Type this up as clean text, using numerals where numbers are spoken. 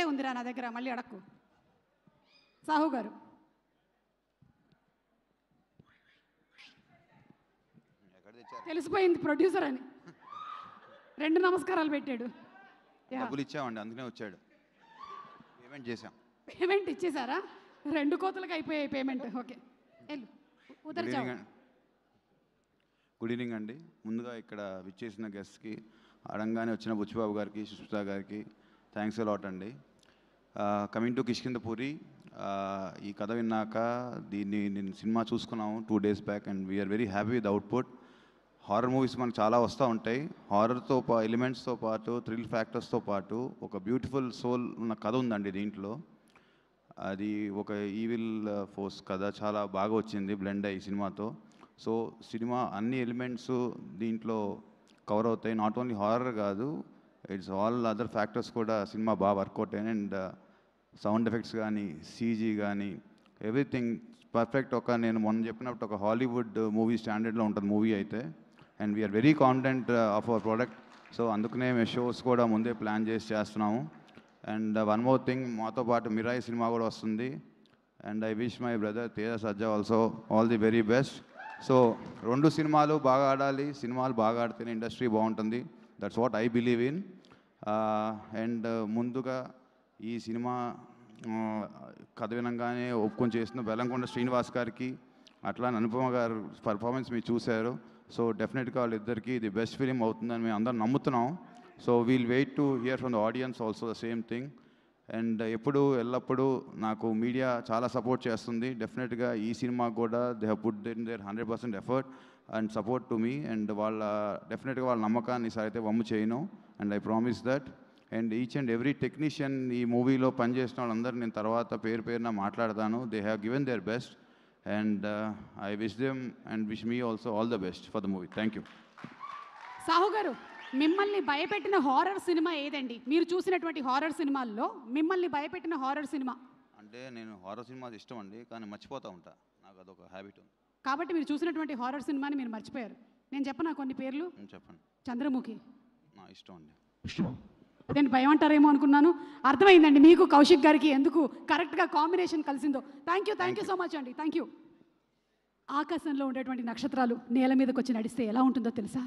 ఒక్కటే ఉందిరా నా దగ్గర, మళ్ళీ అడక్కు. సాహు గారు తెలిసిపోయింది ప్రొడ్యూసర్ అని, 2 నమస్కారాలు పెట్టాడు. డబ్బులు ఇచ్చామండి, అందుకనే వచ్చాడు. పేమెంట్ చేశాం. పేమెంట్ ఇచ్చేసారా? 2 కోతలకు అయిపోయాయి పేమెంట్. ఓకే గుడ్ ఈవినింగ్ అండి. ముందుగా ఇక్కడ విచ్చేసిన గెస్ట్కి, అడంగానే వచ్చిన బుచ్చిబాబు గారికి, సుష్మిత గారికి థ్యాంక్స్ అలాట్ అండి. కమింగ్ టు కిష్కింధపురి, ఈ కథ విన్నాక నేను సినిమా చూసుకున్నాము 2 days back and we're very happy with output. Horror movies మనకు చాలా వస్తూ ఉంటాయి. హారర్తో ఎలిమెంట్స్తో పాటు, థ్రిల్ ఫ్యాక్టర్స్తో పాటు ఒక బ్యూటిఫుల్ సోల్ ఉన్న కథ ఉందండి దీంట్లో. అది ఒక ఈవిల్ ఫోర్స్ కథ, చాలా బాగా వచ్చింది బ్లెండ్ అయ్యి సినిమాతో. సో సినిమా అన్ని ఎలిమెంట్స్ దీంట్లో కవర్ అవుతాయి. నాట్ ఓన్లీ హారర్ కాదు, ఇట్స్ ఆల్ అదర్ ఫ్యాక్టర్స్ కూడా సినిమా బాగా వర్కౌట్ అయ్యాయి. అండ్ సౌండ్ ఎఫెక్ట్స్ కానీ, సీజీ కానీ, ఎవ్రీథింగ్ పర్ఫెక్ట్. నేను మొన్న చెప్పినప్పుడు ఒక హాలీవుడ్ మూవీ స్టాండర్డ్లో ఉంటుంది మూవీ అయితే. And we're very confident of our product. So అందుకనే మేము షోస్ కూడా ముందే ప్లాన్ చేస్తున్నాము. అండ్ వన్ మోర్ థింగ్, మాతో పాటు మిరాయి సినిమా కూడా వస్తుంది. And I wish my brother Teja Sajja also all the very best. So 2 సినిమాలు బాగా ఆడాలి, సినిమాలు బాగా ఆడితేనే ఇండస్ట్రీ బాగుంటుంది. That's what I believe in. And ముందుగా ఈ సినిమా కథ వినంగానే ఒప్పుకొని చేసిన బెల్లంకొండ శ్రీనివాస్ గారికి, అట్లా అనుపమ గారు పర్ఫార్మెన్స్ మీరు చూశారు. సో డెఫినెట్గా వాళ్ళిద్దరికీ ఇది బెస్ట్ ఫిలిం అవుతుందని మేము అందరం నమ్ముతున్నాం. So we'll wait to hear from the audience also the same thing. And ఎల్లప్పుడూ నాకు మీడియా చాలా సపోర్ట్ చేస్తుంది. డెఫినెట్గా ఈ సినిమా కూడా they have put in there 100% effort and support to me. And డెఫినెట్గా వాళ్ళ నమ్మకాన్ని అయితే వమ్ము చేయను. And I promise that. And each and every technician ఈ మూవీలో పనిచేసిన వాళ్ళందరూ నేను తర్వాత పేరున మాట్లాడతాను. They have given their best and I wish them and wish me also all the best for the movie. Thank you. Sahu గారు, మిమ్మల్ని భయపెట్టిన హారర్ సినిమా ఏదండి? మీరు చూసినటువంటి హారర్ సినిమాల్లో మిమ్మల్ని భయపెట్టిన హారర్ సినిమా? అంటే నేను హారర్ సినిమాలు ఇష్టం అండి, కానీ మర్చిపోతూ ఉంటా. నాకు అదొక హ్యాబిట్ ఉంది. కాబట్టి మీరు చూసినటువంటి హారర్ సినిమాని మీరు మర్చిపోయారు. నేను చెప్పనా కొన్ని పేర్లు? చెప్పండి. చంద్రముఖి నా ఇష్టం అండి. నేను భయం అంటారేమో అనుకున్నాను. అర్థమైందండి మీకు, కౌశిక్ గారికి ఎందుకు కరెక్ట్గా కాంబినేషన్ కలిసిందో. థ్యాంక్ యూ సో మచ్ అండి. Thank you. ఆకాశంలో ఉండేటువంటి నక్షత్రాలు నేల మీదకి వచ్చి నడిస్తే ఎలా ఉంటుందో తెలుసా?